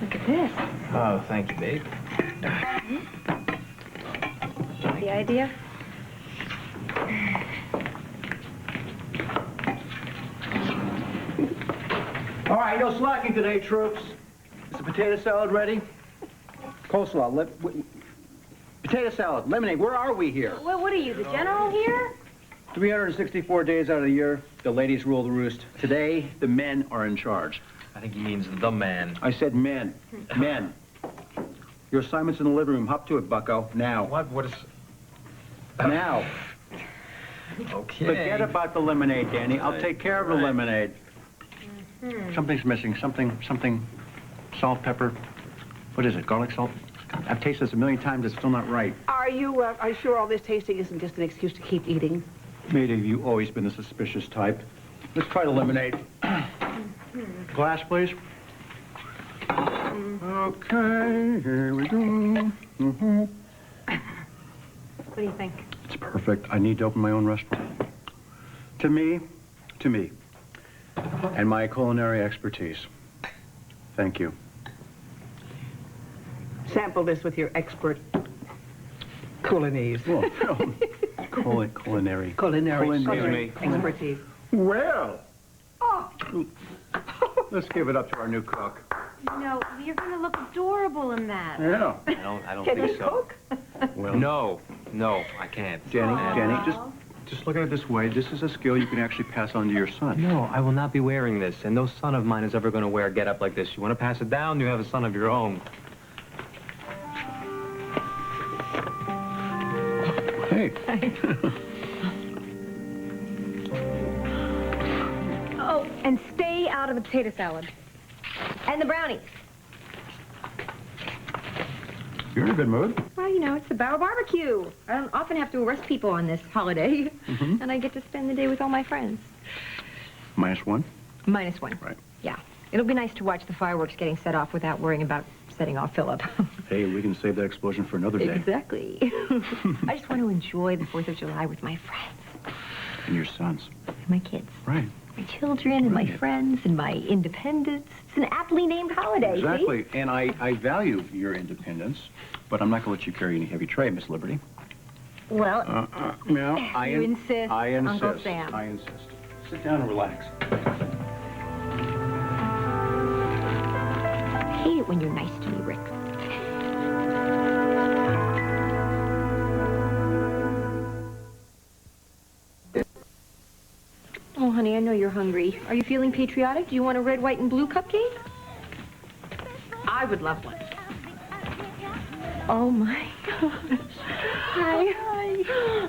Look at this. Oh, thank you, babe. The idea? All right, no slacking today, troops. Is the potato salad ready? Coleslaw, potato salad, lemonade. Where are we here? What are you, the general here? 364 days out of the year, the ladies rule the roost. Today, the men are in charge. I think he means the man. I said men. Men. Your assignment's in the living room. Hop to it, bucko. Now. What is... Now. Okay. Forget about the lemonade, Danny. I'll take care of the lemonade. Something's missing. Something. Salt, pepper. What is it? Garlic salt? I've tasted this a million times. It's still not right. Are you sure all this tasting isn't just an excuse to keep eating? Maida, you've always been the suspicious type. Let's try the lemonade. Glass, please. Okay, here we go. What do you think? It's perfect. I need to open my own restaurant. To me, and my culinary expertise. Thank you. Sample this with your expert culinese. Well, culinary. Culinary expertise. Well. Let's give it up to our new cook. No, you're going to look adorable in that. Yeah. I don't Can think you so. cook? Well, No, I can't. Jenny, just look at it this way. This is a skill you can actually pass on to your son. No, I will not be wearing this, and no son of mine is ever going to wear a get-up like this. You want to pass it down, you have a son of your own. Hey. Oh, and stay out of the potato salad. And the brownies. You're in a good mood. Well, you know, it's the Barrel Barbecue. I don't often have to arrest people on this holiday. Mm-hmm. And I get to spend the day with all my friends. -1? -1. Right. Yeah. It'll be nice to watch the fireworks getting set off without worrying about setting off Philip. Hey, we can save that explosion for another day. Exactly. I just want to enjoy the 4th of July with my friends. And your sons. And my kids. Right. My children and my friends and my independence. It's an aptly named holiday, Exactly. see? And I value your independence, but I'm not going to let you carry any heavy tray, Miss Liberty. Well, No, you insist, I insist. Uncle Sam. I insist. Sit down and relax. I hate it when you're nice to me, Rick. Oh, honey, I know you're hungry. Are you feeling patriotic? Do you want a red, white, and blue cupcake? I would love one. Oh, my gosh. Hi.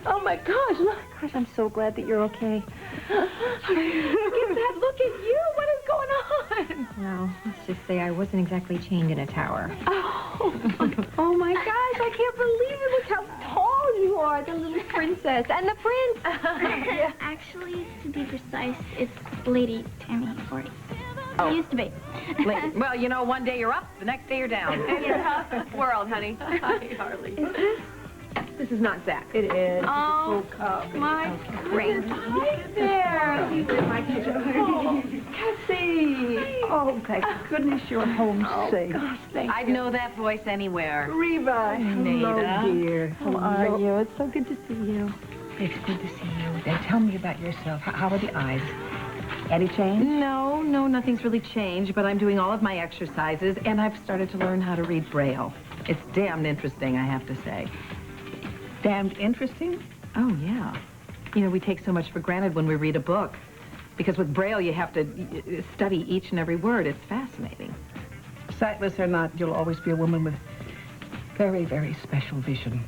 Oh, my gosh. Look. Gosh, I'm so glad that you're okay. Look at that. Look at you. What is going on? Well, let's just say I wasn't exactly chained in a tower. Oh, my gosh. I can't believe it. Look how tall you are, the little princess. And the prince. Yeah. Actually, to be precise, it's Lady Tammy Forty. Oh. It used to be. Well, you know, one day you're up, the next day you're down. World, honey. Hi, Harley. This is not Zach. It is. Oh, my Great. Hi there. Oh, Cassie. Oh, thank goodness you're home safe. I'd know that voice anywhere. Reva. Hello, dear. How are you? It's so good to see you. It's good to see you. Then tell me about yourself. How are the eyes? Any change? No, nothing's really changed, but I'm doing all of my exercises, and I've started to learn how to read Braille. It's damned interesting, I have to say. Damned interesting? Oh, yeah. You know, we take so much for granted when we read a book, because with Braille, you have to study each and every word. It's fascinating. Sightless or not, you'll always be a woman with very, very special vision.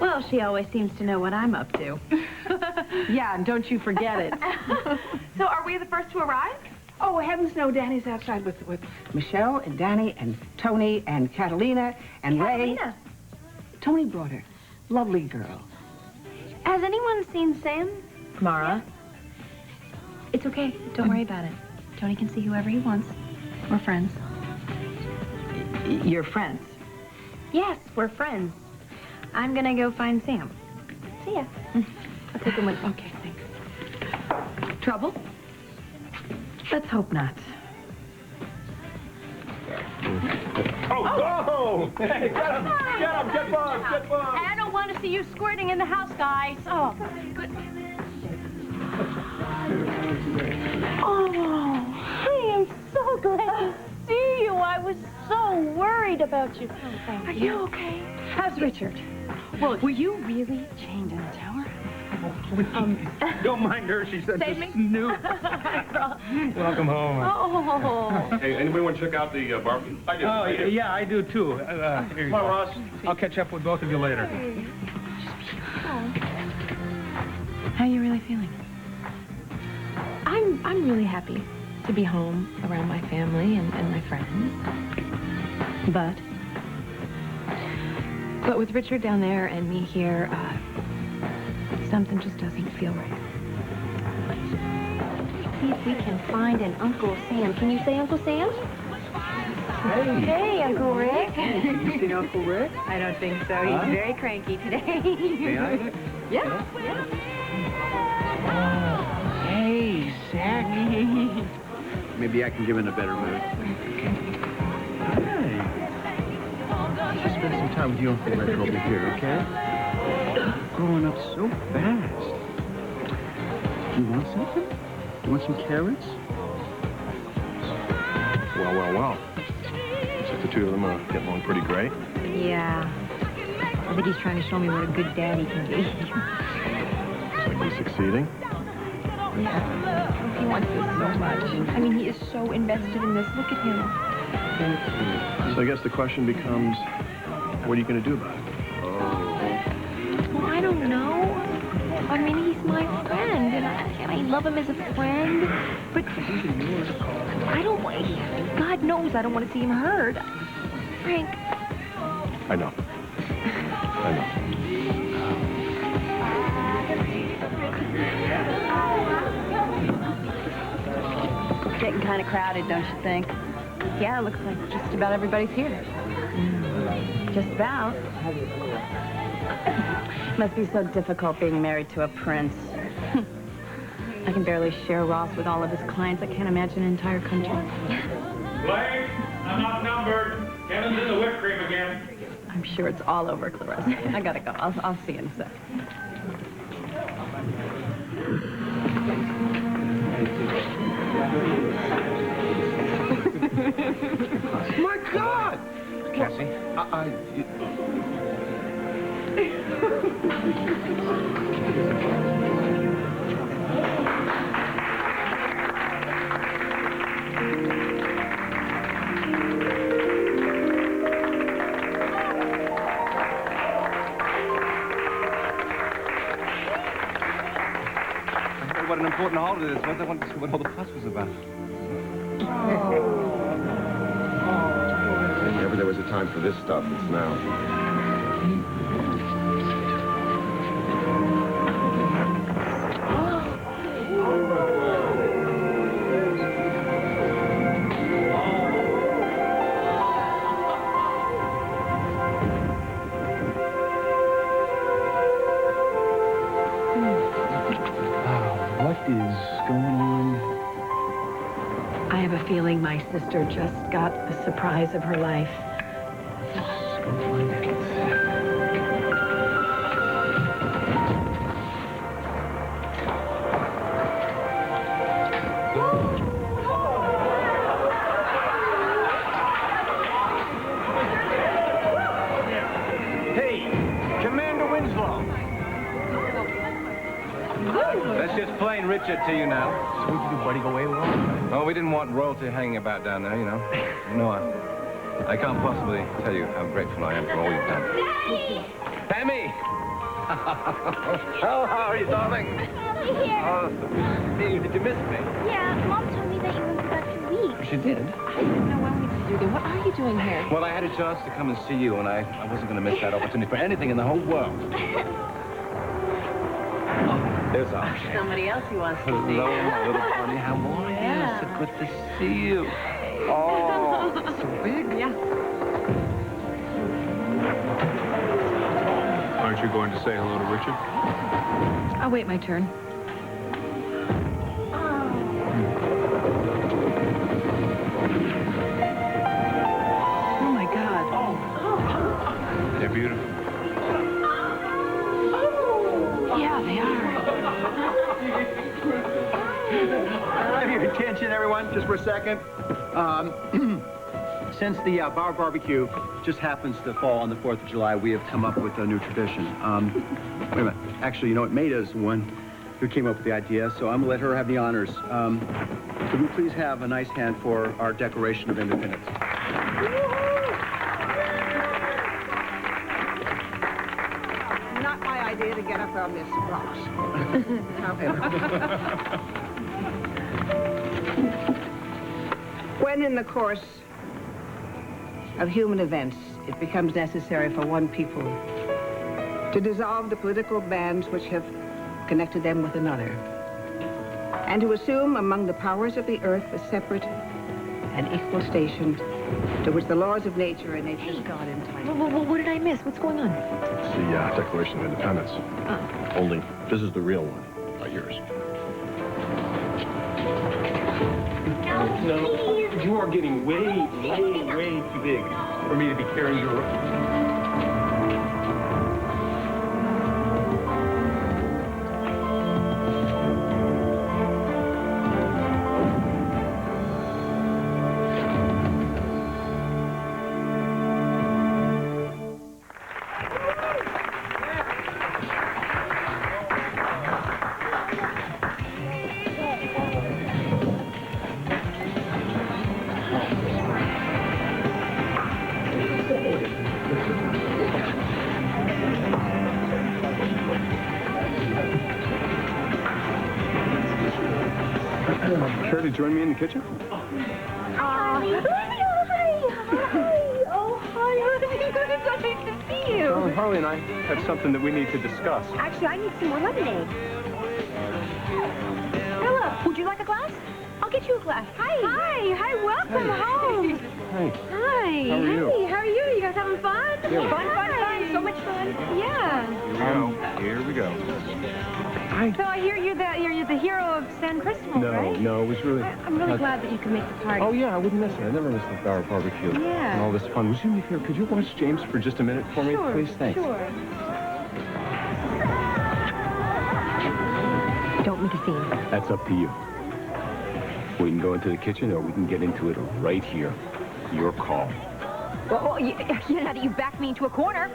Well, she always seems to know what I'm up to. Yeah, and don't you forget it. So are we the first to arrive? Oh, heavens no, Danny's outside with Michelle and Danny and Tony and Catalina and Ray. Catalina. Tony brought her. Lovely girl. Has anyone seen Sam? Mara? It's okay. Don't worry about it. Tony can see whoever he wants. We're friends. You're friends. Yes, we're friends. I'm gonna go find Sam. See ya. I'll take him with. Okay, thanks. Trouble? Let's hope not. Oh! Hey, get him! Get bugs! I don't want to see you squirting in the house, guys. Oh, good. Oh, I am so glad to see you. I was so worried about you. Oh, thank Are you okay? How's Richard? Well, were you really chained in the tower? Don't mind her. She said Save to me? snoop. Welcome home. Oh. Hey, anybody want to check out the barbecue? I do. Oh, yeah, I do too. Here you Come on, go. Ross. I'll catch up with both of you later. How are you really feeling? I'm really happy to be home around my family and my friends. But with Richard down there and me here, something just doesn't feel right. See if we can find an Uncle Sam. Can you say Uncle Sam? Hey. Hey, Uncle Rick. You see Uncle Rick? I don't think so. He's very cranky today. May I? Yeah. Hey, Zach. Maybe I can give him a better mood. Hi. Just spend some time with you, Uncle Rick, over here, okay? Growing up so fast. You want something? You want some carrots? Well. Looks like the two of them are getting along pretty great. Yeah. I think he's trying to show me what a good daddy can be. Looks like he's succeeding. Yeah. He wants this so much. I mean, he is so invested in this. Look at him. So I guess the question becomes, what are you going to do about it? Well, I don't know. I mean, he's my friend, and I love him as a friend. But I don't want. God knows I don't want to see him hurt. Frank. I know. Getting kind of crowded, don't you think? Yeah, it looks like just about everybody's here. Just about. Must be so difficult being married to a prince. I can barely share Ross with all of his clients. I can't imagine an entire country. Blake, I'm outnumbered. Kevin's in the whipped cream again. I'm sure it's all over, Clarissa. I gotta go. I'll see you in a sec. My God! Cassie, What an important holiday this was. I wanted to see what all the fuss was about. If ever there was a time for this stuff, it's now. what is going on? I have a feeling my sister just got the surprise of her life. Hey, Commander Winslow. That's just plain Richard to you now. So what did your buddy go AWOL? Oh, we didn't want royalty hanging about down there, you know. No, I can't possibly tell you how grateful I am for all you've done. Daddy! Tammy! Oh, how are you, darling? Here. Oh, so good to see you. Did you miss me? Yeah, Mom told me that you went for about 2 weeks. She did. I didn't know when we'd see you there. What are you doing here? Well, I had a chance to come and see you, and I wasn't going to miss that opportunity for anything in the whole world. There's our Somebody else he wants to see. Hello, my little honey. How are you? So good to see you. Oh, so big. Yeah. Aren't you going to say hello to Richard? I'll wait my turn. Attention, everyone, just for a second. Since the bar barbecue just happens to fall on the 4th of July, we have come up with a new tradition. Wait a minute. Actually, you know what? Maida's the one who came up with the idea, so I'm going to let her have the honors. Could we please have a nice hand for our Declaration of Independence? Not my idea to get up on this box. When in the course of human events, it becomes necessary for one people to dissolve the political bands which have connected them with another, and to assume among the powers of the earth a separate and equal station to which the laws of nature and nature's God entitle. What did I miss? What's going on? It's the Declaration of Independence. Only this is the real one, not yours. No, you are getting way too big for me to be carrying your... Care to join me in the kitchen? Hi. Oh, hi. It's nice to see you. Harley and I have something that we need to discuss. Actually, I need some more lemonade. Ella, would you like a glass? I'll get you a glass. Hi. Hi, welcome home. Hey. Hi. How are you? Hey, how are you? You guys having fun? Yeah. Fun. So much fun. Yeah. Here we go. So I hear you're the hero of San Cristobal, right? No, it was really... I'm really glad that you can make the party. Oh, yeah, I wouldn't miss it. I never miss the bar barbecue. Yeah. And all this fun. Would you do me a favor? Could you watch James for just a minute for me, Sure, please? Thanks. Sure. Don't make a scene. That's up to you. We can go into the kitchen or we can get into it right here. Your call. Well, you backed me into a corner.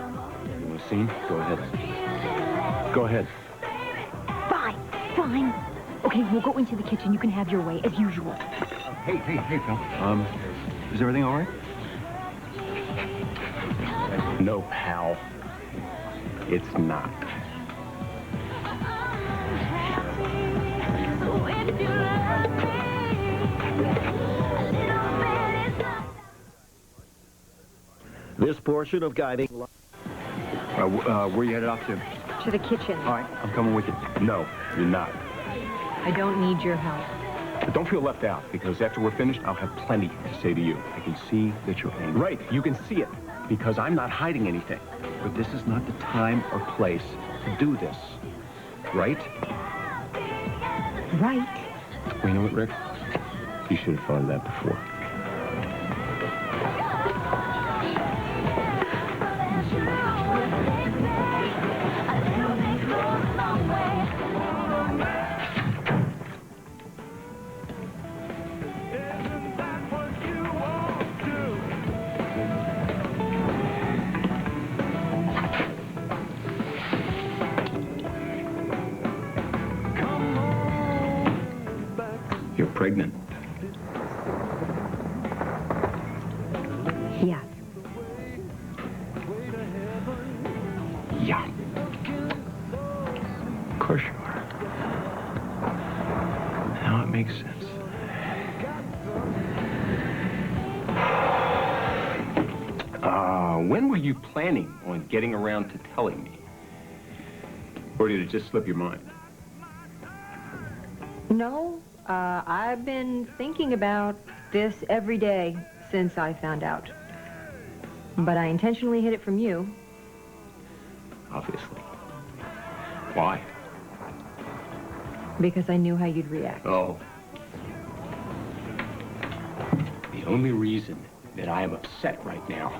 You want a scene? Go ahead. Go ahead. Fine. Okay, we'll go into the kitchen. You can have your way, as usual. Hey, Phil. Is everything all right? No, pal. It's not. This portion of Guiding... Where you headed off to? To the kitchen. All right, I'm coming with you. No, you're not. I don't need your help. But don't feel left out, because after we're finished, I'll have plenty to say to you. I can see that you're angry. Right, you can see it, because I'm not hiding anything. But this is not the time or place to do this. Right? Right. Well, you know what, Rick? You should have thought of that before. You're pregnant. Yeah. Yeah. Of course you are. Now it makes sense. When were you planning on getting around to telling me? Or did it just slip your mind? No, I've been thinking about this every day since I found out. But I intentionally hid it from you. Obviously. Why? Because I knew how you'd react. Oh. The only reason that I am upset right now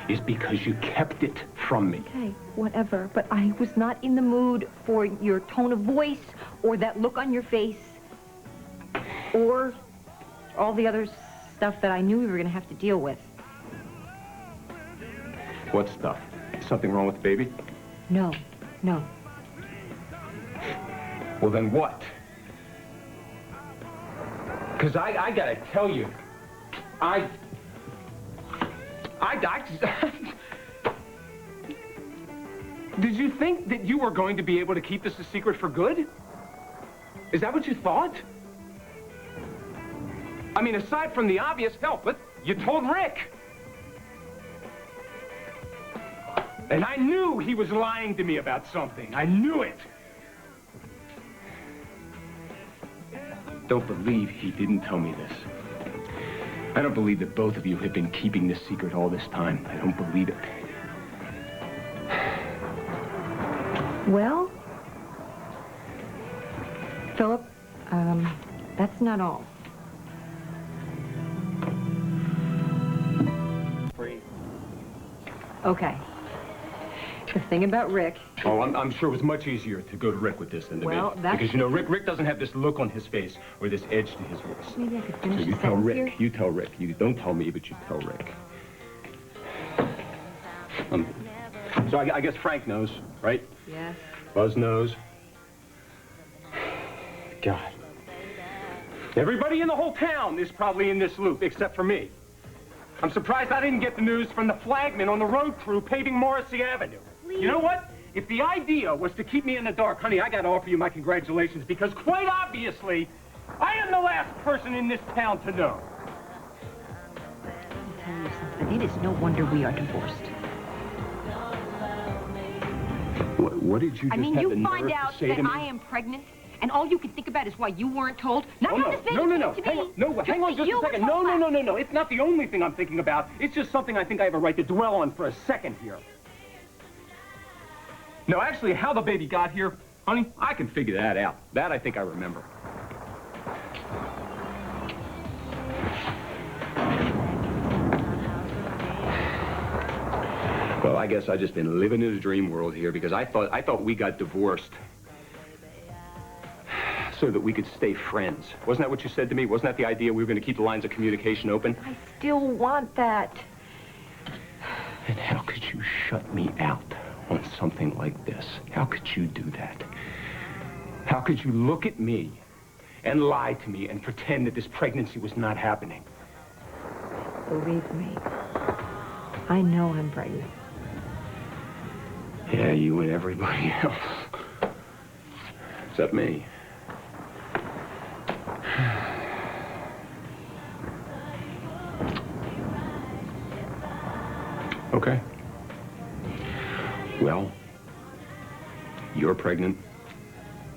is because you kept it from me. Okay, whatever. But I was not in the mood for your tone of voice or that look on your face. Or all the other stuff that I knew we were going to have to deal with. What stuff? Something wrong with the baby? No, no. Well, then what? Because I gotta tell you, Did you think that you were going to be able to keep this a secret for good? Is that what you thought? I mean, aside from the obvious, hell, but you told Rick. And I knew he was lying to me about something. I knew it. Don't believe he didn't tell me this. I don't believe that both of you have been keeping this secret all this time. I don't believe it. Well, Philip, that's not all. Okay. The thing about Rick... Oh, I'm sure it was much easier to go to Rick with this than to me. Because, you know, Rick doesn't have this look on his face or this edge to his voice. Maybe I could finish So you the tell sentence Rick. here? You tell Rick. You don't tell me, but you tell Rick. So I guess Frank knows, right? Yes. Buzz knows. God. Everybody in the whole town is probably in this loop, except for me. I'm surprised I didn't get the news from the flagman on the road crew paving Morrissey Avenue. Please. You know what? If the idea was to keep me in the dark, honey, I gotta offer you my congratulations, because quite obviously, I am the last person in this town to know. I'll tell you something. It is no wonder we are divorced. What did you just I mean, have you the find nerve out to say that to me? I am pregnant, and all you can think about is why you weren't told. Not how this baby No. came to Hang me. on, no, hang on just You a second. were No, told no. It's not the only thing I'm thinking about. It's just something I think I have a right to dwell on for a second here. No, actually, how the baby got here, honey, I can figure that out. That I think I remember. Well, I guess I've just been living in a dream world here because I thought we got divorced so that we could stay friends. Wasn't that what you said to me? Wasn't that the idea we were going to keep the lines of communication open? I still want that. And how could you shut me out on something like this? How could you do that? How could you look at me and lie to me and pretend that this pregnancy was not happening? Believe me, I know I'm pregnant. Yeah, you and everybody else. Except me. Okay. Well, you're pregnant.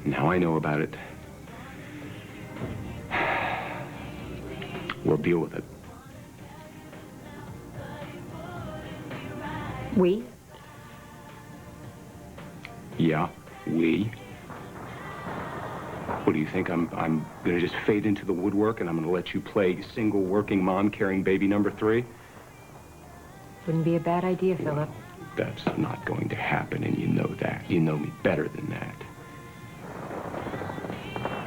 Now I know about it. We'll deal with it. We? Yeah, we. What do you think? I'm gonna just fade into the woodwork and I'm gonna let you play single working mom carrying baby number 3? Wouldn't be a bad idea, Philip. That's not going to happen, and you know that. You know me better than that.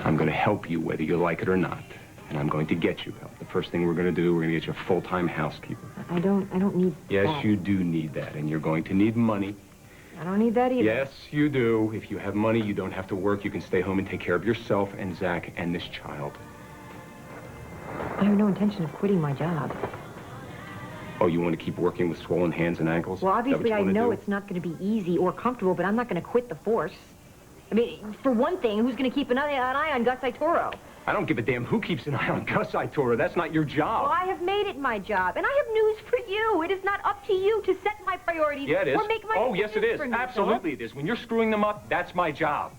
I'm going to help you whether you like it or not. And I'm going to get you help. The first thing we're going to do, we're going to get you a full-time housekeeper. I don't need Yes, that. you do need that, and you're going to need money. I don't need that either. Yes, you do. If you have money, you don't have to work. You can stay home and take care of yourself and Zach and this child. I have no intention of quitting my job. Oh, you want to keep working with swollen hands and ankles? Well, Is that what obviously, you I wanna know do? it's not going to be easy or comfortable, but I'm not going to quit the force. I mean, for one thing, who's going to keep an eye on Gus Itoro? I don't give a damn who keeps an eye on Gus Itoro. That's not your job. Well, I have made it my job, and I have news for you. It is not up to you to set my priorities Yeah, it is. or make my Oh, yes, it decisions is. for me, Absolutely it is. When you're screwing them up, that's my job.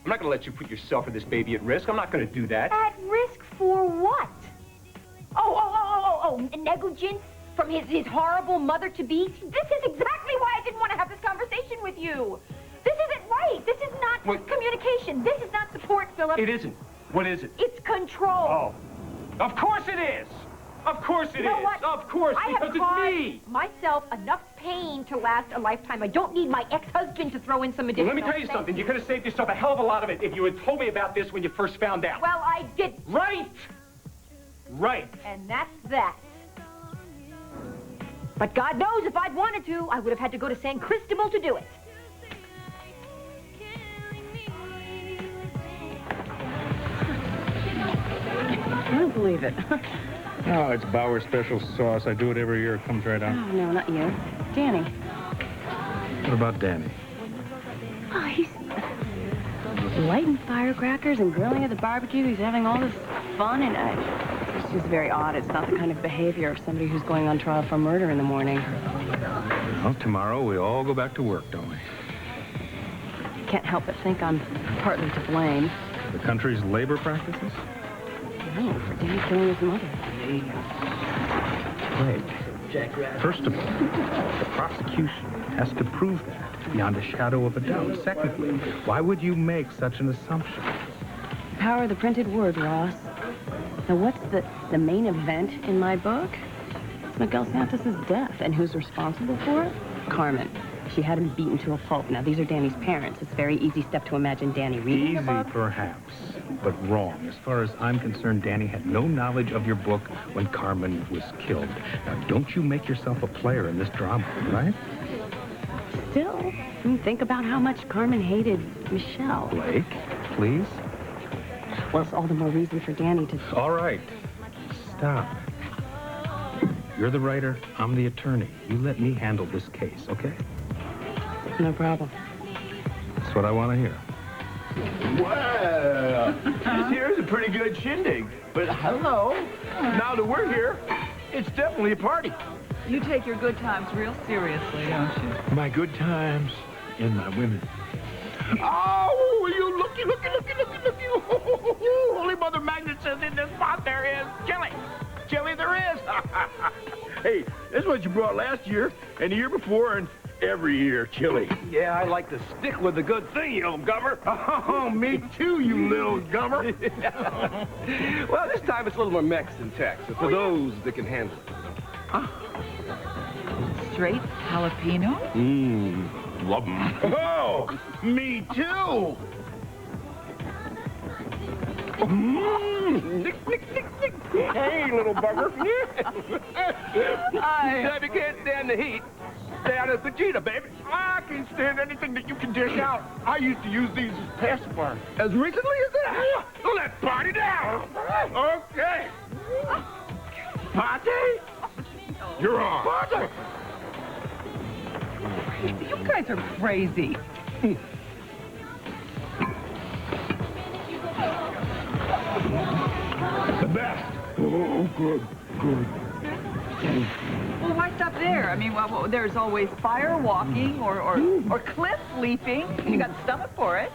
I'm not going to let you put yourself or this baby at risk. I'm not going to do that. At risk for what? Oh, negligence from his horrible mother-to-be? This is exactly why I didn't want to have this conversation with you. This isn't right. This is not communication. This is not support, Philip. It isn't. What is it? It's control. Oh, of course it is. Of course it is. You know what? Of course, I have because it's me. caused myself enough pain to last a lifetime. I don't need my ex-husband to throw in some Well, additional let me tell you something. You could have saved yourself a hell of a lot of it if you had told me about this when you first found out. Well, I did. Right. Right. And that's that. But God knows if I'd wanted to, I would have had to go to San Cristobal to do it. I don't believe it. Oh, it's Bauer special sauce. I do it every year. It comes right out. Oh, no, not you. Danny. What about Danny? Oh, he's lighting firecrackers and grilling at the barbecue. He's having all this fun, and it's just very odd. It's not the kind of behavior of somebody who's going on trial for murder in the morning. Well, tomorrow we all go back to work, don't we? Can't help but think I'm partly to blame. The country's labor practices? No, for Danny killing his mother. Wait. First of all, the prosecution has to prove that beyond a shadow of a doubt. Secondly, why would you make such an assumption? Power of the printed word, Ross. Now, what's the main event in my book? It's Miguel Santos' death. And who's responsible for it? Carmen. She had him beaten to a pulp. Now, these are Danny's parents. It's a very easy step to imagine Danny reading the book. Easy, perhaps, but wrong. As far as I'm concerned, Danny had no knowledge of your book when Carmen was killed. Now, don't you make yourself a player in this drama, right? Still, think about how much Carmen hated Michelle. Blake, please? Well, it's all the more reason for Danny to... All right. Stop. You're the writer. I'm the attorney. You let me handle this case, okay? No problem. That's what I want to hear. Well, this here is a pretty good shindig. But hello, now that we're here, it's definitely a party. You take your good times real seriously, don't you? My good times and my women. Oh, will you looky. Holy Mother Magnet says in this pot there is chili. Chili there is. Hey, this is what you brought last year and the year before and every year, chili. Yeah, I like to stick with the good thing, you old gubber. Oh, me too, you little gubber. Well, this time it's a little more Mexican Texas for those that can handle it. Straight jalapeno? Love them. Oh, me too. Hey, little bugger. If you can't stand the heat, stay out of the Fajita, baby. I can stand anything that you can dish out. I used to use these as pacifiers. As recently as that? Well, let's party down. Okay. Party? You're on. Party. You guys are crazy. The best. Oh, good. Well, why stop there? I mean, well, there's always fire walking or cliff leaping. You got the stomach for it.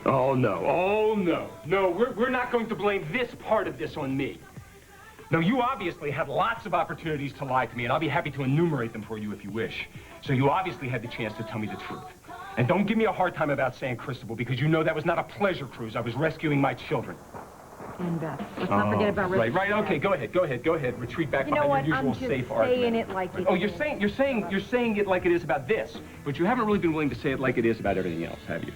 Oh, no. No, we're not going to blame this part of this on me. No, you obviously had lots of opportunities to lie to me, and I'll be happy to enumerate them for you if you wish. So you obviously had the chance to tell me the truth. And don't give me a hard time about San Cristobal, because you know that was not a pleasure cruise. I was rescuing my children. And Beth, let's not forget about Right, okay, go ahead. Retreat back behind your usual safe argument. saying it like it Oh, you're saying it like it is about this, but you haven't really been willing to say it like it is about everything else, have you?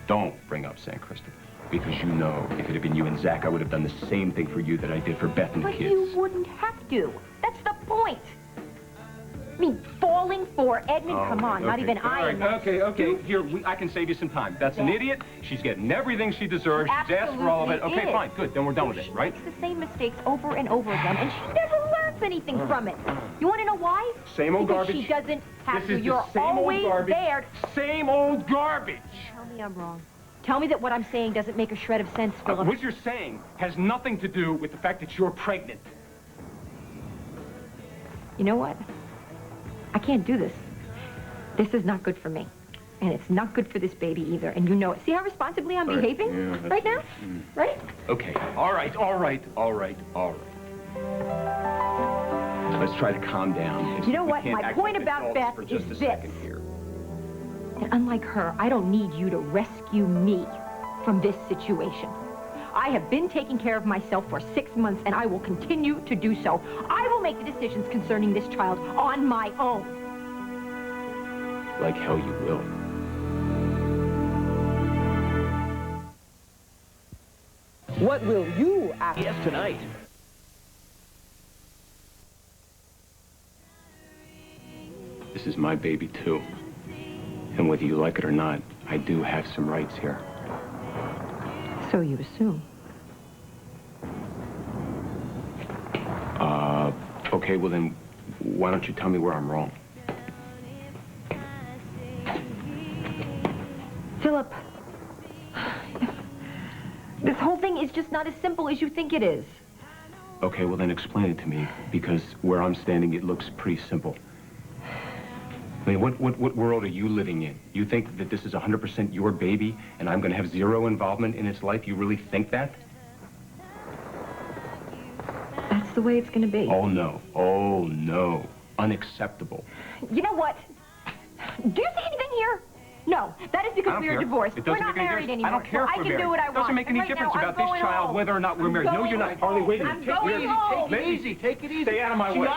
Don't bring up San Cristobal, because you know if it had been you and Zach, I would have done the same thing for you that I did for Beth and the But kids. you wouldn't have to. That's the point. I mean, falling for Edmund, come on, not even I am that Okay. Here, I can save you some time. That's an idiot. She's getting everything she deserves. She's asked for all of it. Okay, fine, good. Then we're done with it, right? She makes the same mistakes over and over again, and she never learns anything from it. You want to know why? Same old because garbage. She doesn't have This to. is the You're same old always garbage. there. Same old garbage. Tell me I'm wrong. Tell me that what I'm saying doesn't make a shred of sense, Philip. What you're saying has nothing to do with the fact that you're pregnant. You know what? I can't do this. This is not good for me. And it's not good for this baby either, and you know it. See how responsibly I'm behaving right now? Right? Okay, all right. Let's try to calm down. You know what? My point about Beth is this. That unlike her, I don't need you to rescue me from this situation. I have been taking care of myself for 6 months, and I will continue to do so. I will make the decisions concerning this child on my own. Like hell you will. What will you ask? Yes, tonight. This is my baby, too. And whether you like it or not, I do have some rights here. So you assume. Okay, well then, why don't you tell me where I'm wrong? Philip, this whole thing is just not as simple as you think it is. Okay, well then explain it to me, because where I'm standing, it looks pretty simple. I mean, what world are you living in? You think that this is 100% your baby, and I'm gonna have zero involvement in its life? You really think that? That's the way it's gonna be. Oh, no. Oh, no. Unacceptable. You know what? Do you see anything here? No, that is because we are divorced. It We're doesn't not make any married difference. anymore. I don't care so if we're I can do what I want. It doesn't make any And right difference now, about this I'm going child, home. whether or not we're married. No, you're not. Harley, wait a minute. I'm going home. Take it easy. Take it easy. Stay out of my way.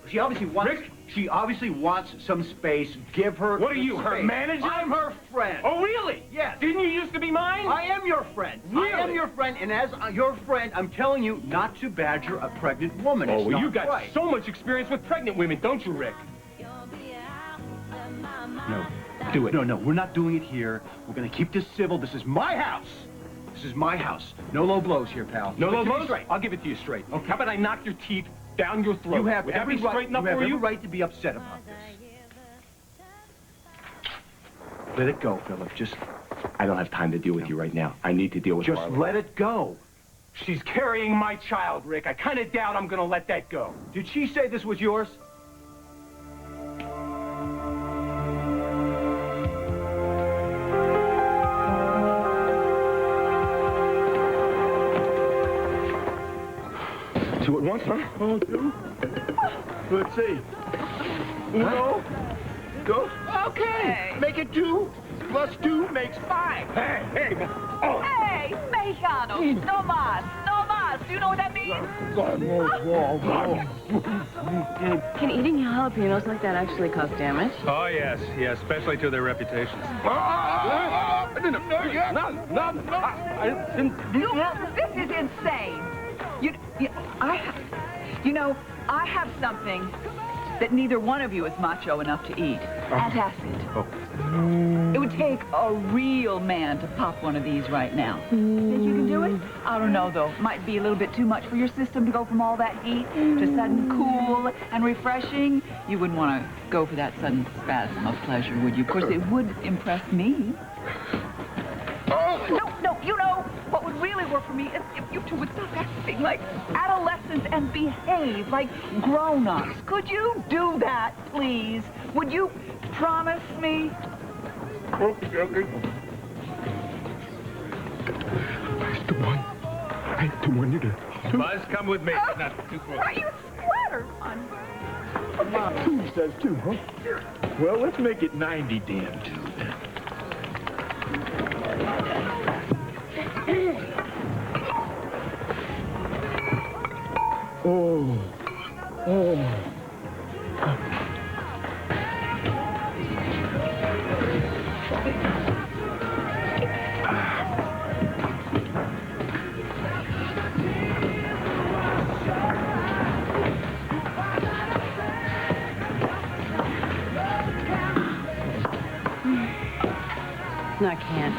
She obviously wants. Rick? She obviously wants some space. Give her. What are you, her space. manager? I'm her friend. Oh, really? Yes. Didn't you used to be mine? I am your friend. Really? I am your friend, and as your friend, I'm telling you not to badger a pregnant woman. Oh, It's well, not you got right. so much experience with pregnant women, don't you, Rick? No, do it. No, we're not doing it here. We're gonna keep this civil. This is my house. This is my house. No low blows here, pal. No Give it low to me blows? straight. I'll give it to you straight. Okay. How about I knock your teeth down your throat? You have Would that every be right. straight enough You have for every you? right to be upset about this. Let it go, Philip. Just I don't have time to deal with you right now. I need to deal with Just Marla. let it go. She's carrying my child, Rick. I kind of doubt I'm going to let that go. Did she say this was yours? Two at once, huh? Oh, two. Let's see. Uno. Dos. Okay. Make it 2 plus 2 makes 5. Hey. Oh. Hey, mexicano. No más. No más. Do you know what that means? Can eating jalapenos like that actually cause damage? Oh, yes, especially to their reputations. This is insane. I have something that neither one of you is macho enough to eat. Antacid. It would take a real man to pop one of these right now. Think you can do it? I don't know, though. Might be a little bit too much for your system to go from all that heat to sudden cool and refreshing. You wouldn't want to go for that sudden spasm of pleasure, would you? Of course, it would impress me. No, you know, what would really work for me is if you two would stop acting like adolescents and behave like grown-ups. Could you do that, please? Would you promise me? Okay. I don't want you to. Buzz, come with me. Not too close. Are you splattered on? Mom, 2 says 2, huh? Well, let's make it 90 damn 2 then. Oh. No, I can't.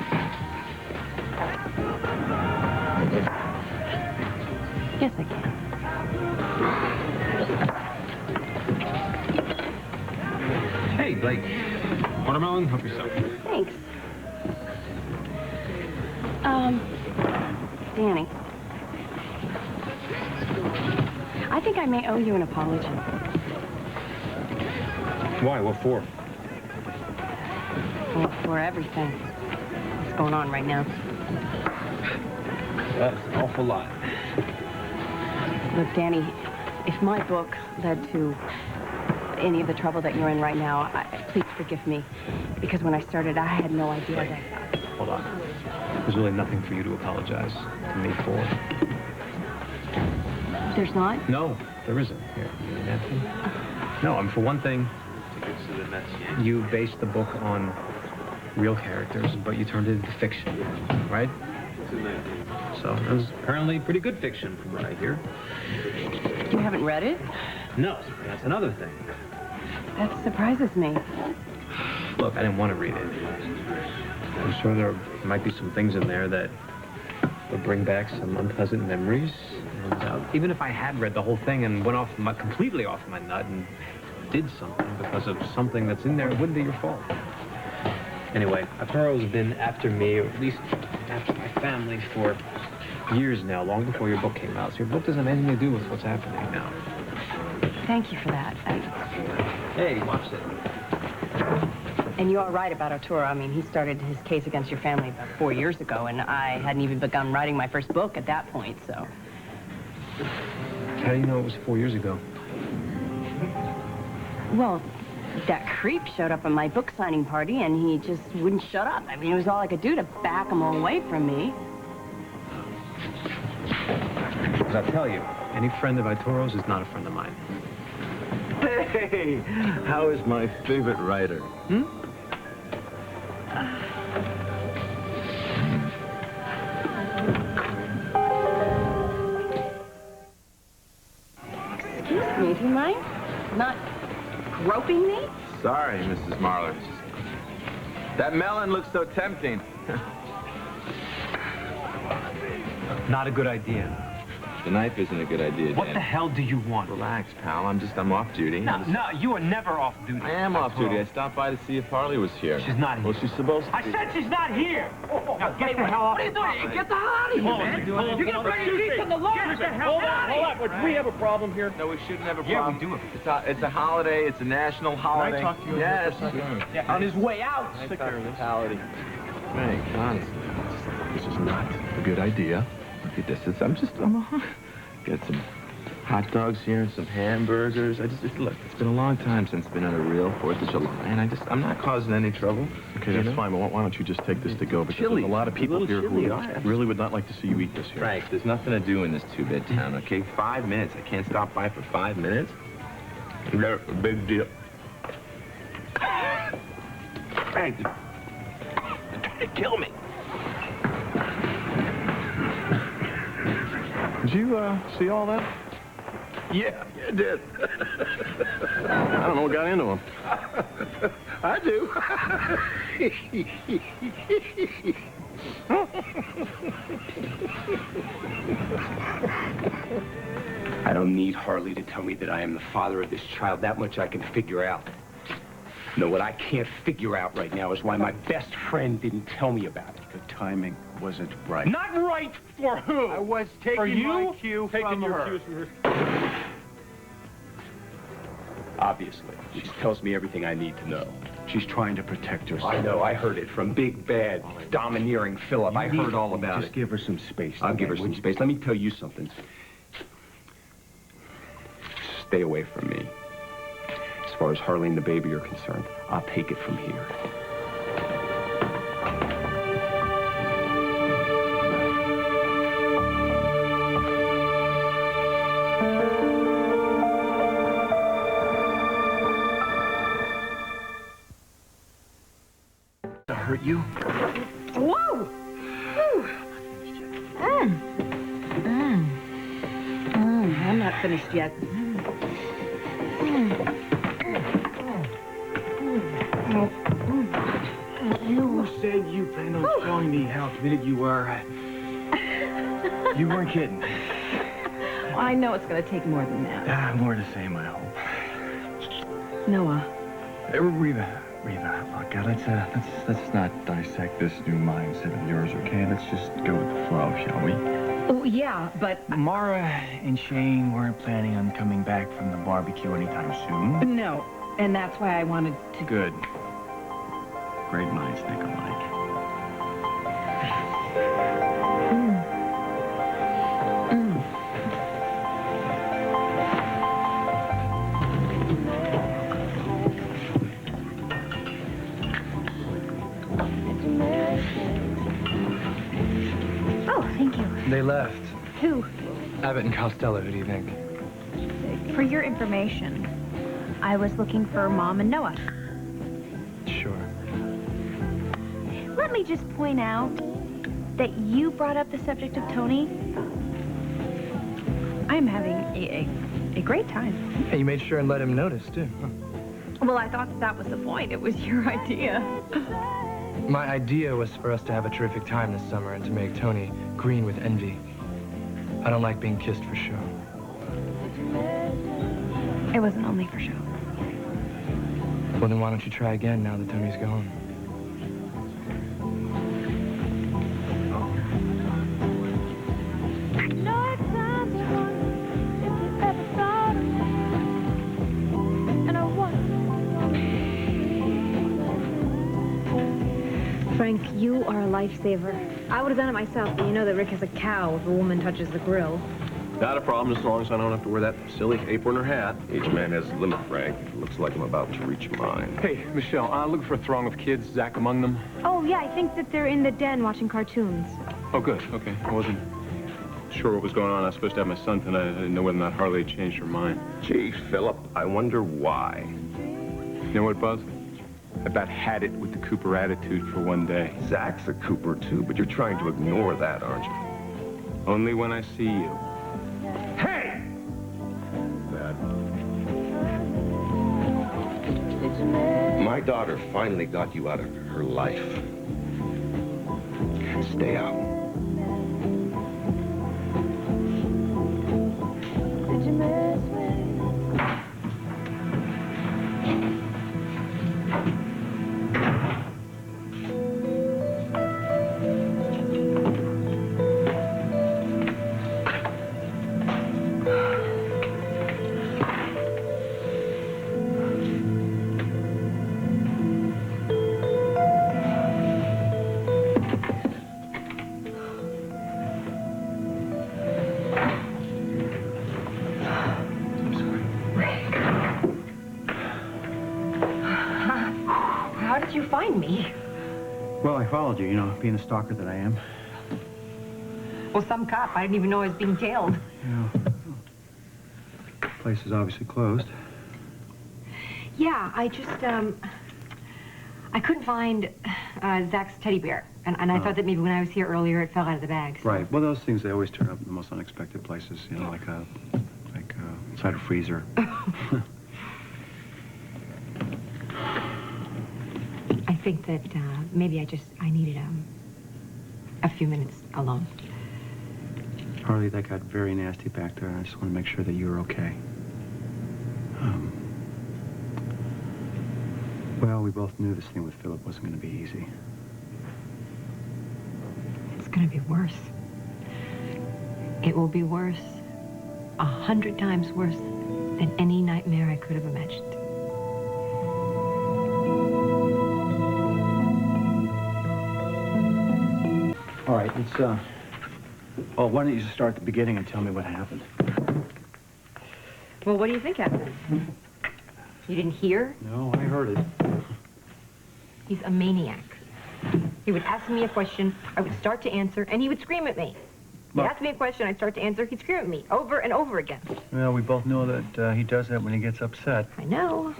Yes, I can. Hey, Blake. Watermelon, help yourself. Thanks. Danny. I think I may owe you an apology. Why? What for? Well, for everything that's going on right now. That's an awful lot. Look, Danny, if my book led to any of the trouble that you're in right now, please forgive me. Because when I started, I had no idea that... Hold on. There's really nothing for you to apologize to me for. There's not? No, there isn't. Here, you need a napkin? No, for one thing, you based the book on real characters, but you turned it into fiction, right? So it was apparently pretty good fiction from what I hear. You haven't read it? No, that's another thing. That surprises me. Look, I didn't want to read it. I'm sure there might be some things in there that would bring back some unpleasant memories. And even if I had read the whole thing and went completely off my nut and did something because of something that's in there, it wouldn't be your fault. Anyway, Arturo's been after me, or at least after my family, for years now, long before your book came out. So your book doesn't have anything to do with what's happening now. Thank you for that. Hey, watch it. And you are right about Arturo. I mean, he started his case against your family about 4 years ago, and I hadn't even begun writing my first book at that point, so... How do you know it was 4 years ago? Well, that creep showed up at my book signing party, and he just wouldn't shut up. I mean, it was all I could do to back him away from me. As I tell you, any friend of Arturo's is not a friend of mine. Hey, how is my favorite writer? Hmm? Excuse me, do you mind not groping me? Sorry, Mrs. Marlar. That melon looks so tempting. Not a good idea. The knife isn't a good idea, What Dan. the hell do you want? Relax, pal. I'm off duty. No, you are never off duty. I am off duty. I stopped by to see if Harley was here. She's not here. Well, she's supposed to I be. said she's not here! Now get the hell off. What are you doing? Get the hell out of here, man. You're going to burn your teeth on the lawn. Get the hell out of here. Do we have a problem here? No, we shouldn't have a Yeah, problem. we do. It's a holiday. It's a national holiday. Can I talk to you? Yes. Yeah, on his way out. Nice hospitality. Right, honestly. This is not a good idea. Look at this. I'm got some hot dogs here and some hamburgers. Look, it's been a long time since I've been on a real 4th of July, and I'm not causing any trouble. Okay, that's fine, but why don't you just take this to go? Because Chili. there's a lot of people here who really would not like to see you eat this here. Frank, there's nothing to do in this two-bit town, okay? 5 minutes. I can't stop by for 5 minutes. No big deal. Frank, you're trying to kill me. Did you see all that? Yeah, you did. I don't know what got into him. I do. I don't need Harley to tell me that I am the father of this child. That much I can figure out. No, what I can't figure out right now is why my best friend didn't tell me about it. The timing wasn't right. Not right for who? I was taking for you? my cue from her. Cues from her. Obviously. She tells me everything I need to know. She's trying to protect herself. I know. I heard it from big, bad, domineering Philip. I heard all about it. Just give her some space. I'll give her some space. Let me tell you something. Stay away from me. As far as Harley and the baby are concerned, I'll take it from here. To hurt you? Whoa! I'm not finished yet. You said you planned on showing me how committed you were. You weren't kidding. Well, I know it's going to take more than that. More the same, I hope. Noah. Reva, look, let's not dissect this new mindset of yours, okay? Let's just go with the flow, shall we? Oh, yeah, but... Mara and Shane weren't planning on coming back from the barbecue anytime soon. No, and that's why I wanted to... Good. Great minds think alike. Oh, thank you. They left. Who? Abbott and Costello, who do you think? For your information, I was looking for Mom and Noah. Sure. Let me just point out that you brought up the subject of Tony. I'm having a great time. Yeah, you made sure and let him notice, too. Huh? Well, I thought that was the point. It was your idea. My idea was for us to have a terrific time this summer and to make Tony green with envy. I don't like being kissed for show. It wasn't only for show. Well, then why don't you try again now that Tony's gone? Frank, you are a lifesaver. I would have done it myself, but you know that Rick has a cow if a woman touches the grill. Not a problem as long as I don't have to wear that silly apron or hat. Each man has a limit, Frank. It looks like I'm about to reach mine. Hey, Michelle, looking for a throng of kids, Zach among them. Oh, yeah, I think that they're in the den watching cartoons. Oh, good. Okay. I wasn't sure what was going on. I was supposed to have my son tonight. I didn't know whether or not Harley had changed her mind. Gee, Philip, I wonder why. You know what, Buzz? I about had it with the Cooper attitude for one day. Zach's a Cooper, too, but you're trying to ignore that, aren't you? Only when I see you. Hey! My daughter finally got you out of her life. Stay out. Did you miss me? How did you find me? Well, I followed you, you know, being the stalker that I am. Well, some cop. I didn't even know I was being tailed. Yeah. The place is obviously closed. Yeah, I just, I couldn't find Zach's teddy bear. And I thought that maybe when I was here earlier, it fell out of the bag. So. Right. Well, those things, they always turn up in the most unexpected places, you know, like inside a freezer. I think that maybe I needed a few minutes alone. Harley, that got very nasty back there, and I just want to make sure that you were okay. Well, we both knew this thing with Philip wasn't going to be easy. It's going to be worse. It will be worse, 100 times worse than any nightmare I could have imagined. All right, it's, well, why don't you just start at the beginning and tell me what happened? Well, what do you think happened? You didn't hear? No, I heard it. He's a maniac. He would ask me a question, I would start to answer, and he would scream at me. He'd ask me a question, I'd start to answer, he'd scream at me over and over again. Well, we both know that he does that when he gets upset. I know.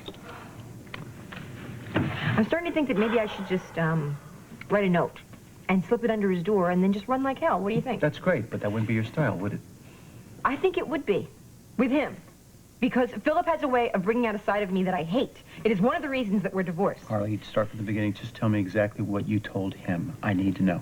I'm starting to think that maybe I should just write a note and slip it under his door and then just run like hell. What do you think? That's great, but that wouldn't be your style, would it? I think it would be. With him. Because Philip has a way of bringing out a side of me that I hate. It is one of the reasons that we're divorced. Harley, start from the beginning. Just tell me exactly what you told him. I need to know.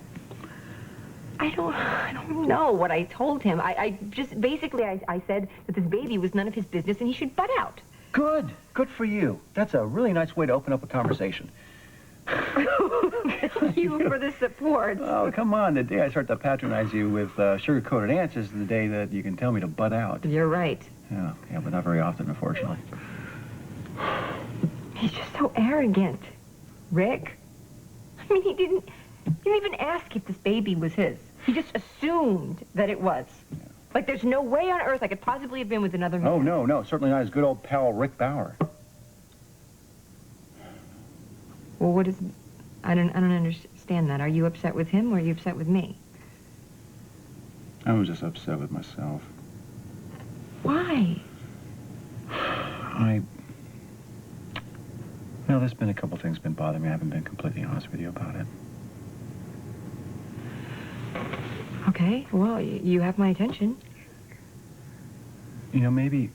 I don't know what I told him. I just, basically, I said that this baby was none of his business and he should butt out. Good. Good for you. That's a really nice way to open up a conversation. Thank you for the support. Oh, come on. The day I start to patronize you with sugar-coated answers is the day that you can tell me to butt out. You're right. Yeah, but not very often, unfortunately. He's just so arrogant. Rick? I mean, he didn't even ask if this baby was his. He just assumed that it was. Yeah. Like, there's no way on earth I could possibly have been with another man. Oh, no. Certainly not his good old pal, Rick Bauer. Well, what is... I don't understand that. Are you upset with him or are you upset with me? I was just upset with myself. Why? Well, there's been a couple things been bothering me. I haven't been completely honest with you about it. Okay, well, you have my attention. You know, maybe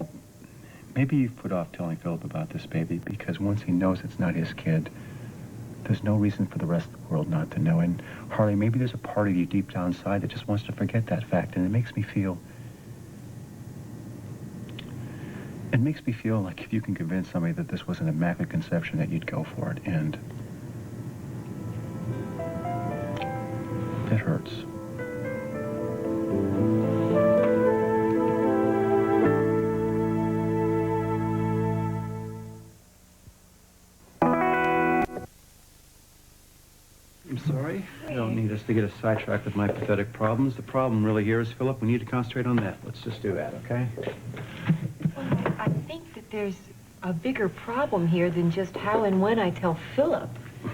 you put off telling Philip about this, baby, because once he knows it's not his kid, there's no reason for the rest of the world not to know. And Harley, maybe there's a part of you deep down inside that just wants to forget that fact, and it makes me feel like if you can convince somebody that this was an immaculate conception, that you'd go for it, and it hurts. I'm sorry. I don't need us to get sidetracked with my pathetic problems. The problem really here is, Philip, we need to concentrate on that. Let's just do that, okay? I think that there's a bigger problem here than just how and when I tell Philip.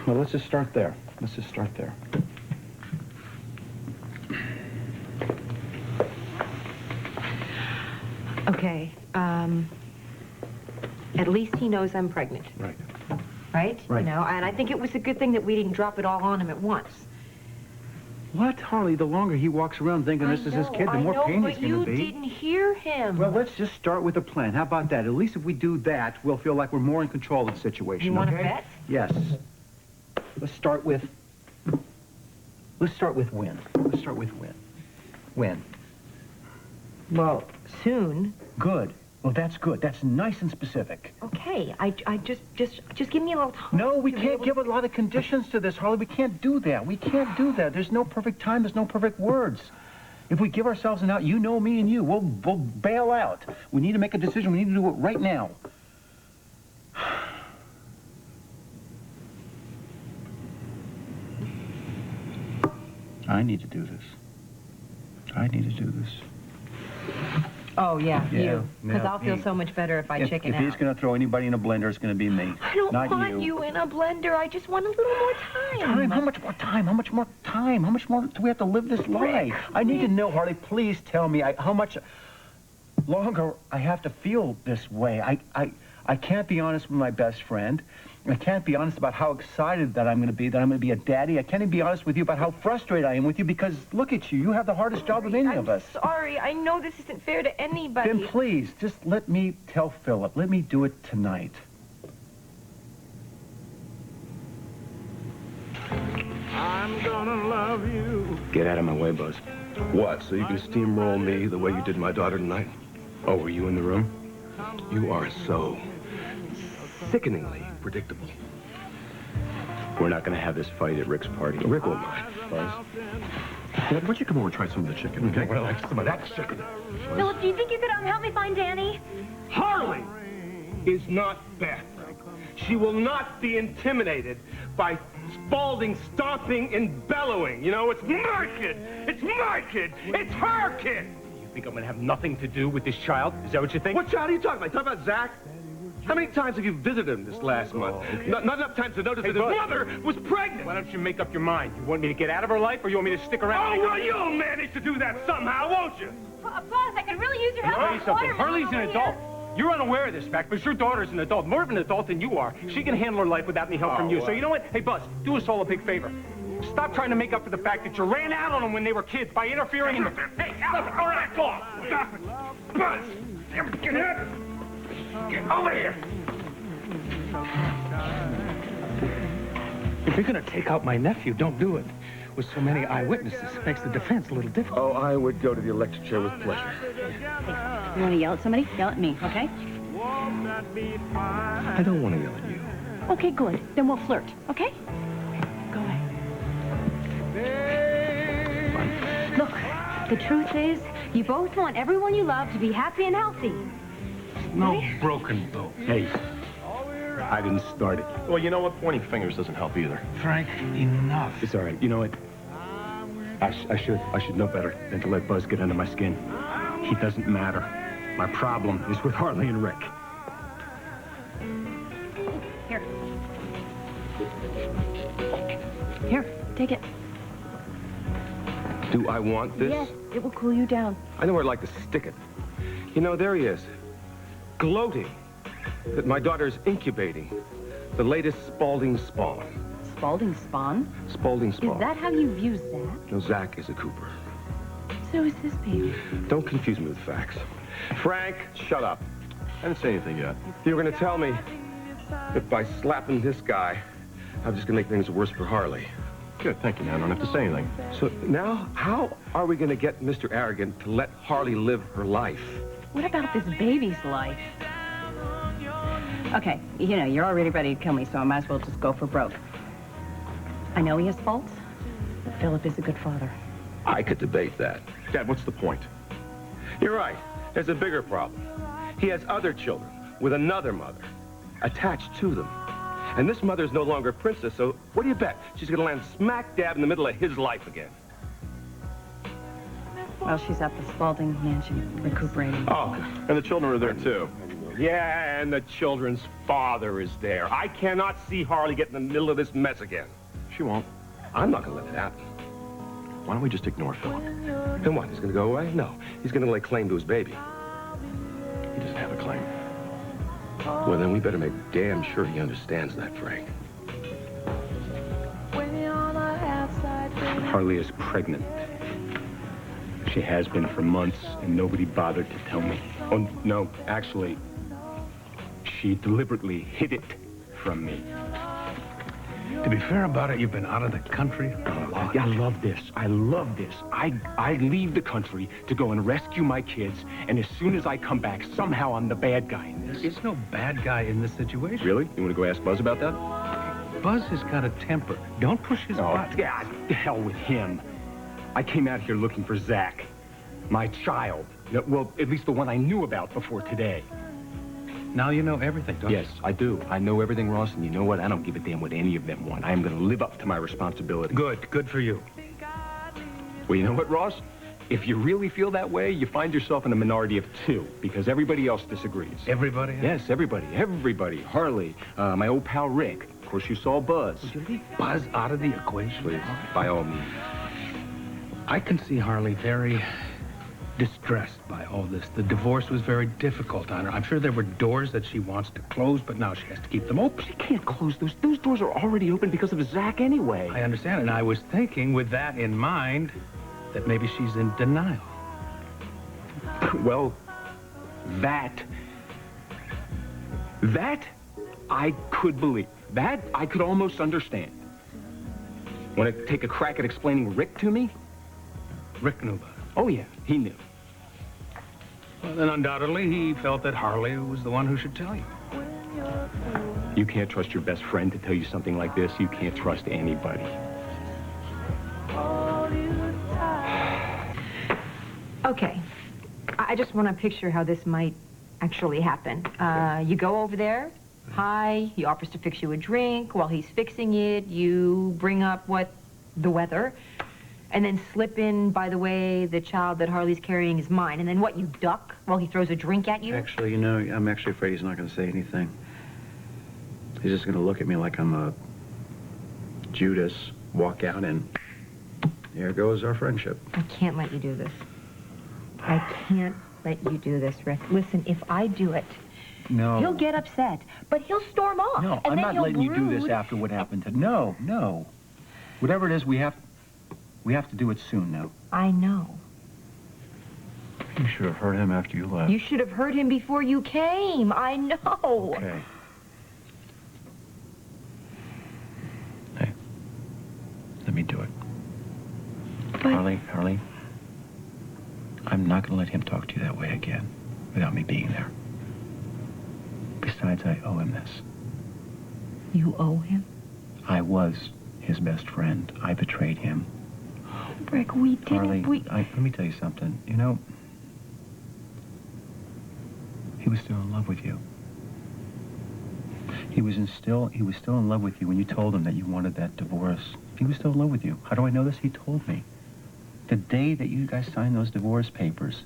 Well, let's just start there. Let's just start there. Okay, at least he knows I'm pregnant. Right. Right? Right. You know, and I think it was a good thing that we didn't drop it all on him at once. What, Harley? The longer he walks around thinking this is his kid, the more pain he's going to be. But you didn't hear him. Well, let's just start with a plan. How about that? At least if we do that, we'll feel like we're more in control of the situation, You want to okay? bet? Yes. Let's start with when. Let's start with when. When? Well, soon. Good. Well, that's good. That's nice and specific. Okay, I just give me a little time. No, we can't give a lot of conditions to this, Harley. We can't do that. We can't do that. There's no perfect time. There's no perfect words. If we give ourselves an out, you know me and you, we'll bail out. We need to make a decision. We need to do it right now. I need to do this. I need to do this. Oh, yeah, you. Because yeah, I'll feel me. so much better if I chicken If out. he's going to throw anybody in a blender, it's going to be me. I don't not want you in a blender. I just want a little more time. Time? How much more time? How much more time? How much more do we have to live this lie? I need to know, Harley, please tell me how much longer I have to feel this way. I can't be honest with my best friend. I can't be honest about how excited that I'm going to be a daddy. I can't even be honest with you about how frustrated I am with you because, look at you, you have the hardest job of any of us. Sorry, I know this isn't fair to anybody. Then please, just let me tell Philip. Let me do it tonight. I'm gonna love you. Get out of my way, Buzz. What, so you can steamroll me the way you did my daughter tonight? Oh, were you in the room? You are so sickeningly predictable. We're not going to have this fight at Rick's party. Rick won't mind. Buzz? Dad, why don't you come over and try some of the chicken, okay? Well, some of that chicken. Philip, do you think you could help me find Danny? Harley is not Beth. She will not be intimidated by Spaulding stomping and bellowing. You know, it's my kid. It's my kid. It's her kid. You think I'm going to have nothing to do with this child? Is that what you think? What child are you talking about? You talking about Zach? How many times have you visited him this last month? Okay. Not enough time to notice that his Buzz. mother was pregnant. Why don't you make up your mind? You want me to get out of her life, or you want me to stick around? Oh, well, you'll manage to do that somehow, won't you? Boss, I could really use your help. I'll tell you something. Watermelon Harley's an over adult. here. You're unaware of this fact, but your daughter's an adult, more of an adult than you are. She can handle her life without any help from you. So you know what? Hey, Buzz, do us all a big favor. Stop trying to make up for the fact that you ran out on them when they were kids by interfering in the... Hey, all right, off. Stop it. Buzz, get here. Get over here. If you're going to take out my nephew, don't do it. With so many eyewitnesses, it makes the defense a little difficult. Oh, I would go to the electric chair with pleasure. You want to yell at somebody? Yell at me, okay? I don't want to yell at you. Okay, good. Then we'll flirt, okay? Go ahead. Look, the truth is, you both want everyone you love to be happy and healthy. No broken boat. Hey, I didn't start it. Well, you know what? Pointing fingers doesn't help either. Frank, enough. It's all right. You know what? I should know better than to let Buzz get under my skin. He doesn't matter. My problem is with Harley and Rick. Here. Here, take it. Do I want this? Yes, it will cool you down. I know where I'd like to stick it. You know, there he is, gloating that my daughter's incubating the latest Spaulding spawn. Spaulding spawn? Spaulding spawn. Is that how you view Zach? No, Zach is a Cooper. So is this baby. Don't confuse me with facts. Frank, shut up. I didn't say anything yet. You were going to tell me that by slapping this guy, I'm just going to make things worse for Harley. Good, thank you. Now I don't have to say anything. So now, how are we going to get Mr. Arrogant to let Harley live her life? What about this baby's life? Okay, you know, you're already ready to kill me, so I might as well just go for broke. I know he has faults, but Philip is a good father. I could debate that. Dad, what's the point? You're right. There's a bigger problem. He has other children with another mother attached to them. And this mother's no longer a princess, so what do you bet? She's going to land smack dab in the middle of his life again. Well, she's at the Spalding mansion, recuperating. Oh, and the children are there, too. Yeah, and the children's father is there. I cannot see Harley get in the middle of this mess again. She won't. I'm not going to let it happen. Why don't we just ignore Philip? And what, he's going to go away? No, he's going to lay claim to his baby. He doesn't have a claim. Well, then we better make damn sure he understands that, Frank. Harley is pregnant. She has been for months, and nobody bothered to tell me. Oh, no, actually, she deliberately hid it from me. To be fair about it, you've been out of the country a lot. I love this. I love this. I leave the country to go and rescue my kids, and as soon as I come back, somehow I'm the bad guy in this. There's no bad guy in this situation. Really? You want to go ask Buzz about that? Buzz has got a temper. Don't push his buttons. Yeah, to hell with him. I came out here looking for Zach, my child. Well, at least the one I knew about before today. Now you know everything, don't you? Yes, I do. I know everything, Ross, and you know what? I don't give a damn what any of them want. I am going to live up to my responsibility. Good for you. Well, you know what, Ross? If you really feel that way, you find yourself in a minority of two, because everybody else disagrees. Everybody? Yes, everybody. Everybody. Harley, my old pal Rick. Of course, you saw Buzz. Would you leave Buzz out of the equation? Please, by all means. I can see Harley very distressed by all this. The divorce was very difficult on her. I'm sure there were doors that she wants to close, but now she has to keep them open. She can't close those. Those doors are already open because of Zach anyway. I understand, and I was thinking, with that in mind, that maybe she's in denial. Well, that I could believe. That I could almost understand. Want to take a crack at explaining Rick to me? Rick knew about it. Oh, yeah, he knew. Well, then undoubtedly he felt that Harley was the one who should tell you. You can't trust your best friend to tell you something like this. You can't trust anybody. Okay. I just want to picture how this might actually happen. You go over there. Hi. He offers to fix you a drink. While he's fixing it, you bring up the weather. And then slip in, by the way, the child that Harley's carrying is mine. And then what, you duck while he throws a drink at you? Actually, you know, I'm actually afraid he's not going to say anything. He's just going to look at me like I'm a Judas, walk out, and there goes our friendship. I can't let you do this. I can't let you do this, Rick. Listen, if I do it, No. he'll get upset, but he'll storm off. No, and I'm then not he'll letting you do this brood. after what happened to... No. Whatever it is, we have to do it soon now. I know. You should have heard him after you left. You should have heard him before you came. I know. Okay. Hey, let me do it. But... Harley, I'm not going to let him talk to you that way again without me being there. Besides, I owe him this. You owe him? I was his best friend. I betrayed him. Rick, we didn't... Harley, let me tell you something. You know, he was still in love with you. He was still in love with you when you told him that you wanted that divorce. He was still in love with you. How do I know this? He told me. The day that you guys signed those divorce papers,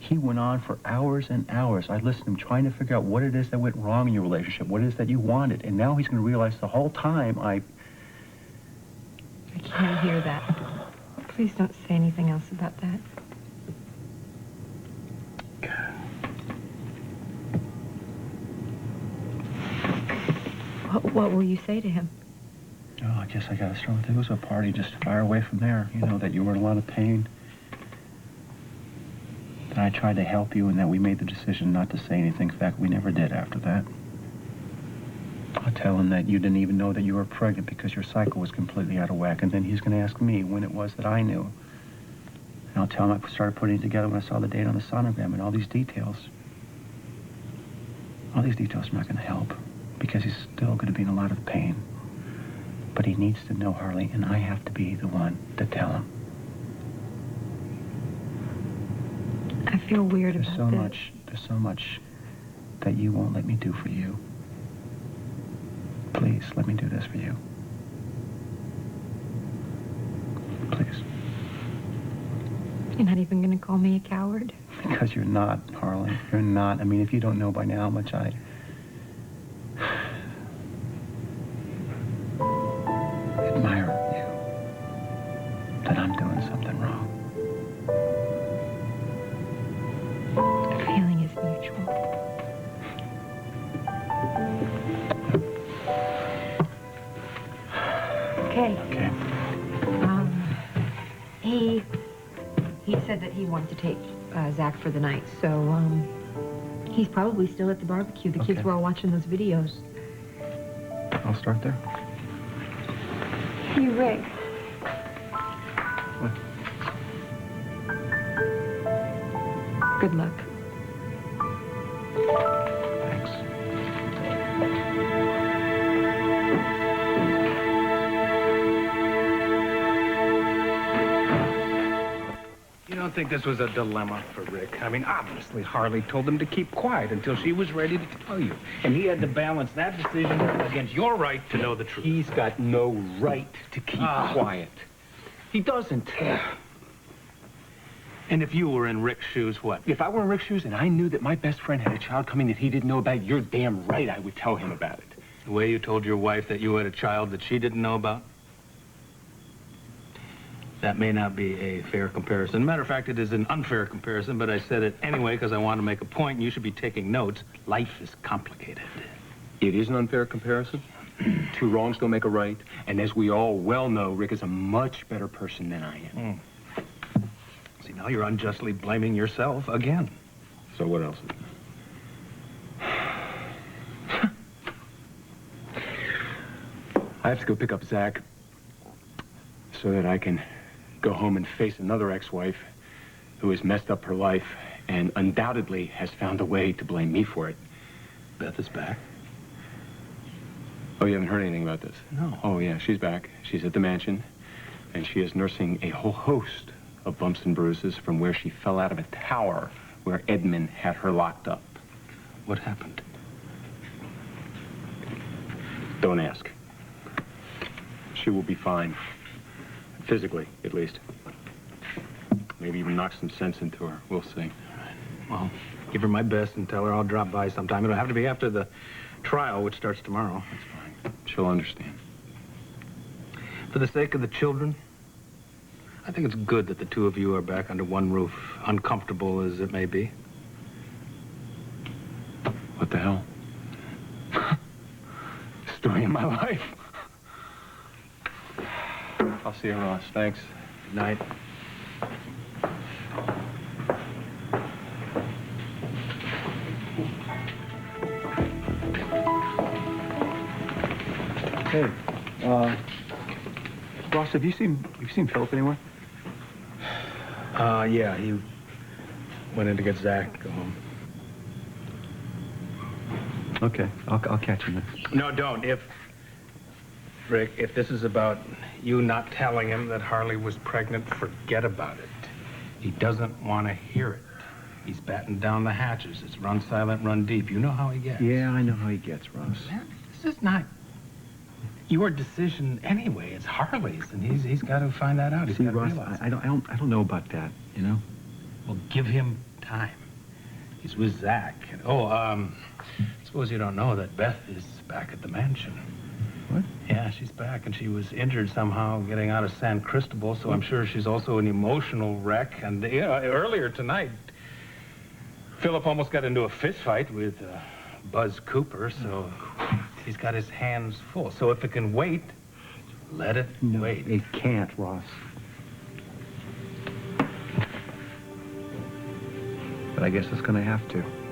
he went on for hours and hours. I listened to him trying to figure out what it is that went wrong in your relationship, what it is that you wanted. And now he's going to realize the whole time I can't hear that. Please don't say anything else about that. What will you say to him? Oh, I guess I got to start with it. It was a party just far away from there. You know, that you were in a lot of pain. that I tried to help you and that we made the decision not to say anything. In fact, we never did after that. I'll tell him that you didn't even know that you were pregnant because your cycle was completely out of whack, and then he's going to ask me when it was that I knew. And I'll tell him I started putting it together when I saw the date on the sonogram and all these details. All these details are not going to help because he's still going to be in a lot of pain. But he needs to know, Harley, and I have to be the one to tell him. I feel weird about this. There's so much that you won't let me do for you. Please, let me do this for you. Please. You're not even going to call me a coward? Because you're not, Harley. You're not. I mean, if you don't know by now how much I admire you, that I'm doing something wrong. The feeling is mutual. Okay. Okay. He said that he wanted to take Zach for the night, so he's probably still at the barbecue. The kids were all watching those videos. I'll start there. Hey, Rick. What? Good luck. Thanks. You don't think this was a dilemma for Rick? I mean, obviously Harley told him to keep quiet until she was ready to tell you. And he had to balance that decision against your right to know the truth. He's got no right to keep quiet. He doesn't. And if you were in Rick's shoes, what? If I were in Rick's shoes and I knew that my best friend had a child coming that he didn't know about, you're damn right I would tell him about it. The way you told your wife that you had a child that she didn't know about? That may not be a fair comparison. Matter of fact, it is an unfair comparison, but I said it anyway because I want to make a point, and you should be taking notes. Life is complicated. It is an unfair comparison. Two wrongs don't make a right. And as we all well know, Rick is a much better person than I am. See, now you're unjustly blaming yourself again. So what else? I have to go pick up Zach so that I can go home and face another ex-wife who has messed up her life and undoubtedly has found a way to blame me for it. Beth is back. Oh, you haven't heard anything about this? No. Oh, yeah, she's back. She's at the mansion, and she is nursing a whole host of bumps and bruises from where she fell out of a tower where Edmund had her locked up. What happened? Don't ask. She will be fine. Physically, at least. Maybe even knock some sense into her. We'll see. All right. Well, give her my best and tell her I'll drop by sometime. It'll have to be after the trial, which starts tomorrow. That's fine. She'll understand. For the sake of the children, I think it's good that the two of you are back under one roof, uncomfortable as it may be. What the hell? Story of my life. I'll see you, Ross. Thanks. Good night. Hey, Ross, have you seen Philip anywhere? Yeah, he went in to get Zach to go home. Okay, I'll catch him then. No, don't. Rick, if this is about you not telling him that Harley was pregnant, forget about it. He doesn't want to hear it. He's batting down the hatches. It's run silent, run deep. You know how he gets. Yeah, I know how he gets, Ross. This is not your decision anyway. It's Harley's, and he's got to find that out. He's See, got to Ross, realize I don't know about that, you know? Well, give him time. He's with Zach. Suppose you don't know that Beth is back at the mansion. What? Yeah, she's back, and she was injured somehow getting out of San Cristobal, so I'm sure she's also an emotional wreck. And earlier tonight, Philip almost got into a fist fight with Buzz Cooper, so he's got his hands full. So if it can wait, let it wait. It can't, Ross. But I guess it's going to have to.